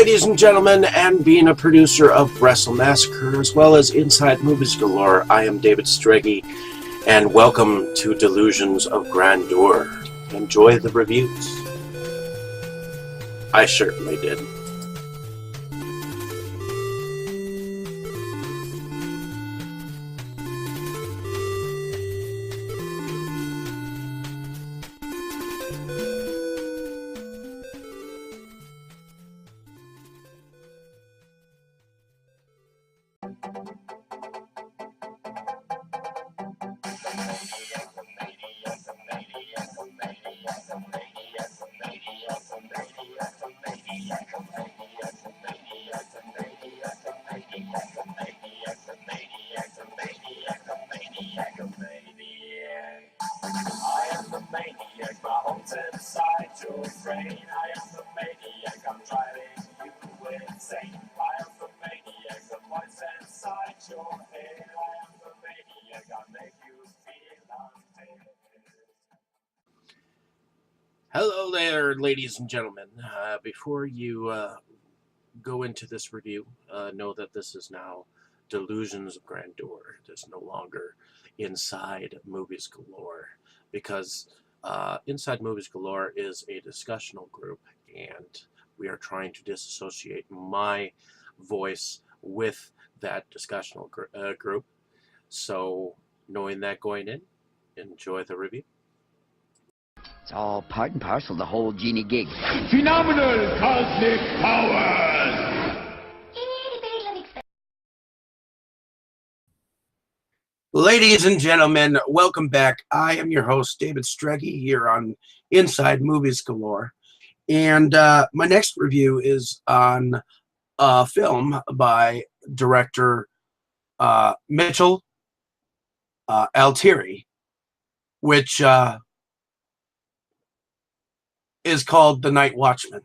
ladies and gentlemen, and being a producer of Wrestle Massacre as well as Inside Movies Galore, I am David Strege, and welcome to Delusions of Grandeur. Enjoy the reviews. I certainly did. Hello there, ladies and gentlemen. Before you go into this review, know that this is now Delusions of Grandeur. It is no longer Inside Movies Galore, because Inside Movies Galore is a discussional group, and we are trying to disassociate my voice with that discussional group. So, knowing that going in, enjoy the review. It's all part and parcel of the whole genie gig. Phenomenal cosmic powers! Ladies and gentlemen, welcome back. I am your host, David Strege, here on Inside Movies Galore. And my next review is on a film by director Mitchell Altieri, which is called The Night Watchman.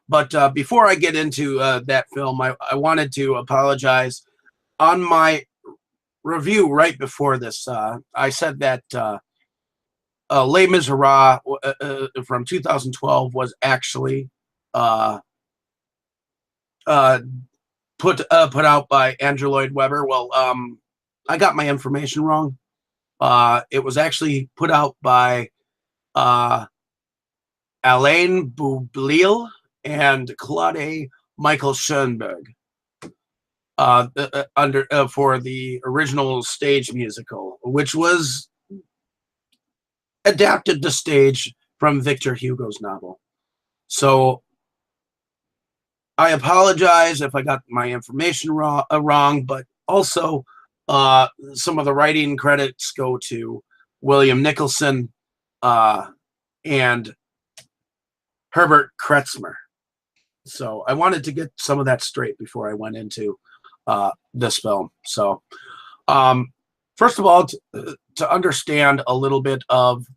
But before I get into that film, I wanted to apologize. On my review right before this, I said that Les Miserables from 2012 was actually put out by Andrew Lloyd Webber. Well, I got my information wrong. It was actually put out by Alain Boublil and Claude Michael Schoenberg for the original stage musical, which was adapted to stage from Victor Hugo's novel. So I apologize if I got my information wrong, but also some of the writing credits go to William Nicholson and Herbert Kretzmer. So I wanted to get some of that straight before I went into this film. So first of all, to understand a little bit of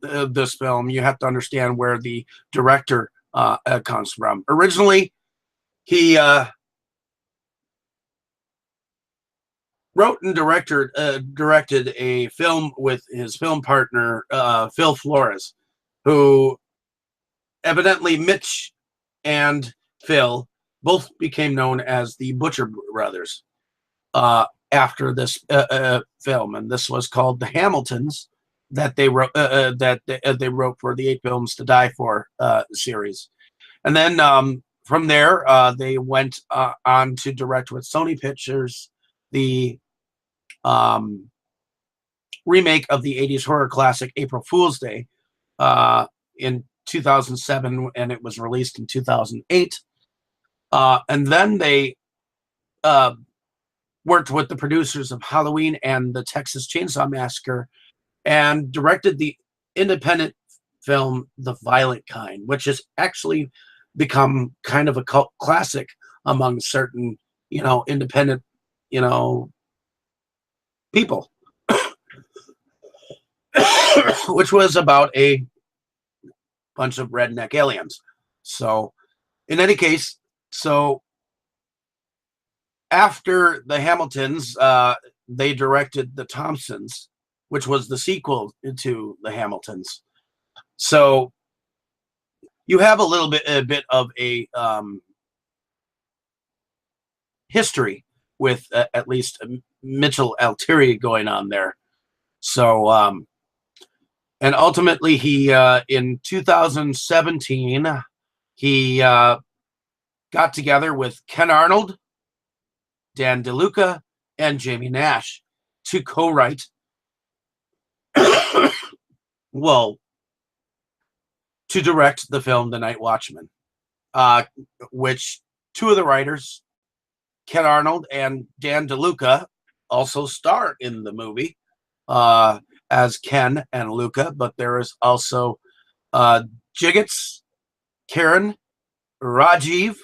this film, you have to understand where the director comes from. Originally, he wrote and directed a film with his film partner, Phil Flores, who evidently Mitch and Phil both became known as the Butcher Brothers after this film, and this was called The Hamiltons, that they wrote they wrote for the 8 Films to Die For series. And then from there, they went on to direct with Sony Pictures the remake of the 80s horror classic April Fool's Day in 2007, and it was released in 2008. And then they worked with the producers of Halloween and the Texas Chainsaw Massacre and directed the independent film The Violent Kind, which has actually become kind of a cult classic among certain, independent, people, which was about a bunch of redneck aliens. So in any case, after the Hamiltons, they directed The Thompsons, which was the sequel to the Hamiltons. So you have a bit of a history with at least Mitchell Altieri going on there. So, and ultimately, he in 2017 he got together with Ken Arnold, Dan DeLuca, and Jamie Nash to co-write. Well, to direct the film The Night Watchman, which two of the writers, Ken Arnold and Dan DeLuca, also star in the movie as Ken and Luca, but there is also Jiggets, Karen, Rajiv,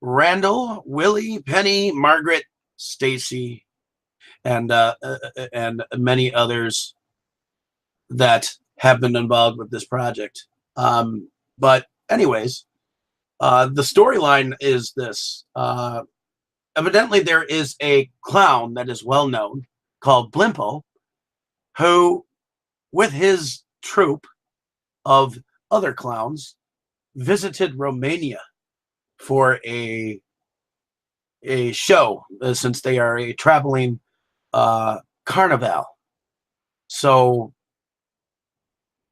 Randall, Willie, Penny, Margaret, Stacy, and many others that have been involved with this project. But anyways, the storyline is this. Evidently, there is a clown that is well known called Blimpo, who, with his troupe of other clowns, visited Romania for a show, since they are a traveling carnival. So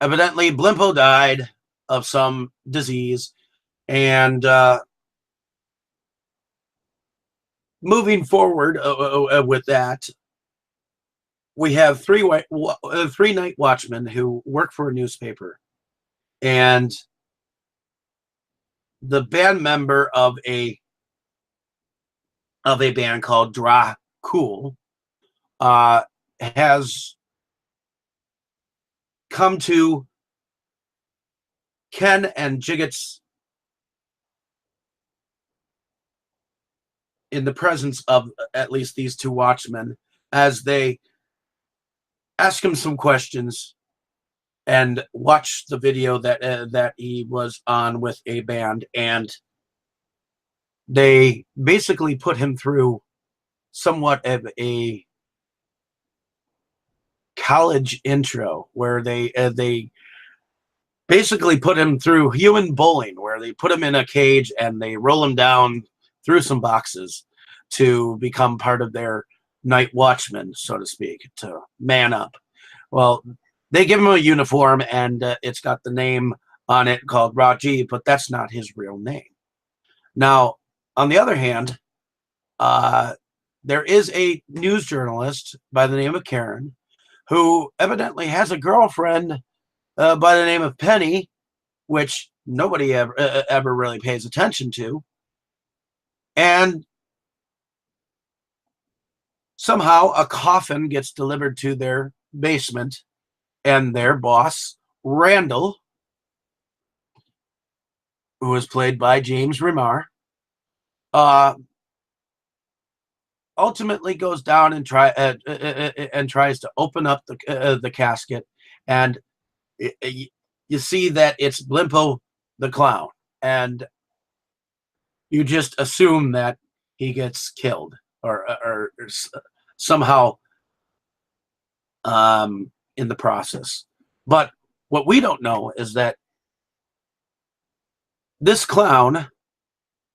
evidently Blimpo died of some disease, and moving forward with that, we have three night watchmen who work for a newspaper, and the band member of a band called Dra Cool has come to Ken and Jiggets in the presence of at least these two watchmen, as they ask him some questions and watch the video that he was on with a band, and they basically put him through somewhat of a college intro, where they basically put him through human bowling, where they put him in a cage and they roll him down through some boxes to become part of their night watchman, so to speak, to man up. Well, they give him a uniform, and it's got the name on it called Rajiv, but that's not his real name. Now, on the other hand, there is a news journalist by the name of Karen, who evidently has a girlfriend by the name of Penny, which nobody ever really pays attention to. And somehow a coffin gets delivered to their basement, and their boss, Randall, who is played by James Remar, ultimately goes down and tries to open up the casket, and you see that it's Blimpo the clown, and you just assume that he gets killed or somehow in the process. But what we don't know is that this clown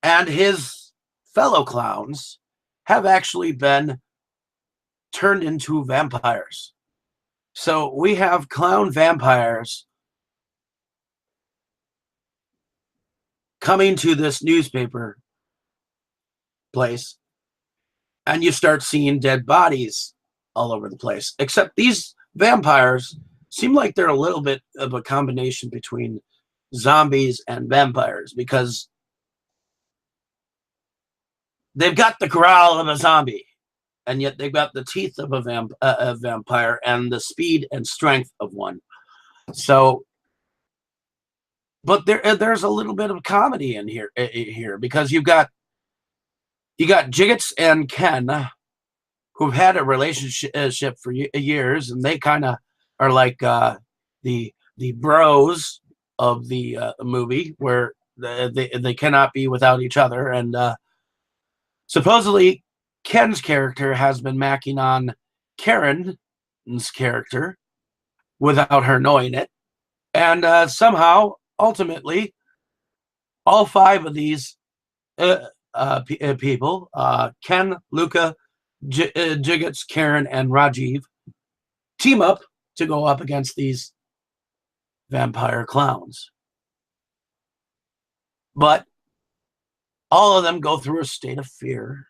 and his fellow clowns have actually been turned into vampires. So we have clown vampires coming to this newspaper place, and you start seeing dead bodies all over the place. Except these vampires seem like they're a little bit of a combination between zombies and vampires, because they've got the growl of a zombie, and yet they've got the teeth of a vampire and the speed and strength of one. So, but there's a little bit of comedy in here, because you got Jiggets and Ken, who've had a relationship for years, and they kind of are like the bros of the movie, where they cannot be without each other. And supposedly Ken's character has been macking on Karen's character without her knowing it. And somehow, ultimately, all 5 of these people, Ken, Luca, Jiggets, Karen, and Rajiv, team up to go up against these vampire clowns. But all of them go through a state of fear.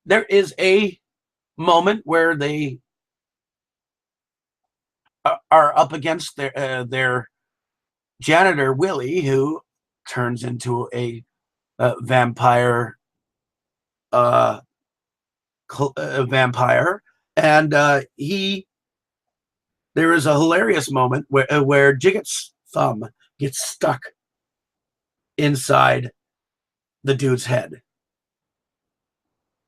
There is a moment where they are up against their janitor, Willie, who turns into a vampire vampire, and there is a hilarious moment where Jigget's thumb gets stuck inside the dude's head.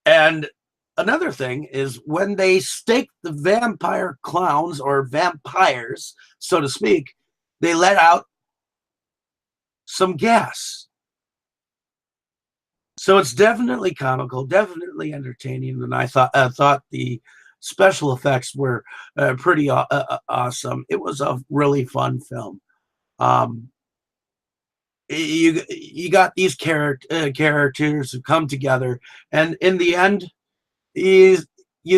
And another thing is when they stake the vampire clowns, or vampires, so to speak, they let out some gas. So it's definitely comical, definitely entertaining, and I thought the special effects were pretty awesome. It was a really fun film. You got these characters who come together, and in the end, you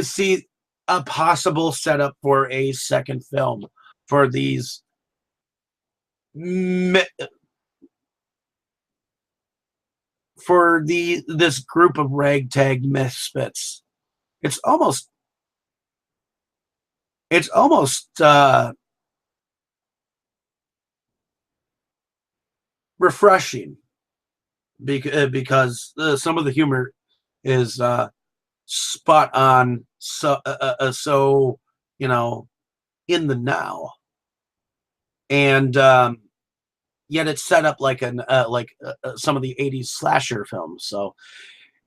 see a possible setup for a second film for these this group of ragtag misfits. It's almost refreshing because some of the humor is spot on, so in the now, and yet it's set up like some of the 80s slasher films, so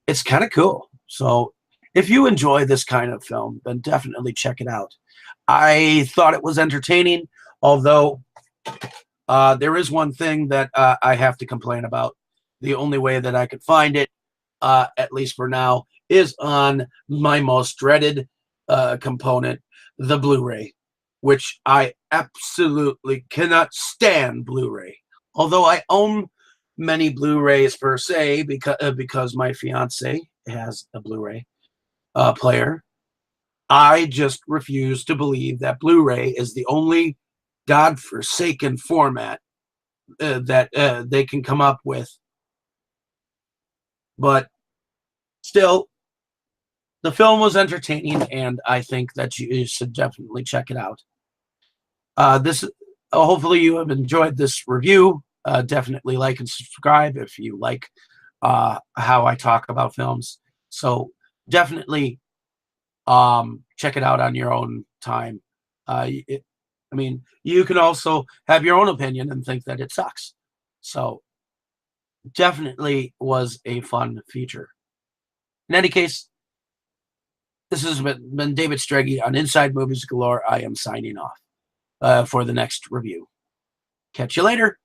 it's kind of cool. So if you enjoy this kind of film, then definitely check it out. I thought it was entertaining, although there is one thing that I have to complain about. The only way that I could find it, at least for now, is on my most dreaded component, the Blu-ray, which I absolutely cannot stand Blu-ray. Although I own many Blu-rays per se, because my fiance has a Blu-ray player, I just refuse to believe that Blu-ray is the only godforsaken format that they can come up with. But still, the film was entertaining, and I think that you should definitely check it out. Hopefully you have enjoyed this review. Definitely like and subscribe if you like how I talk about films. So definitely check it out on your own time. I mean, you can also have your own opinion and think that it sucks. So definitely was a fun feature. In any case, this has been David Strege on Inside Movies Galore. I am signing off for the next review. Catch you later.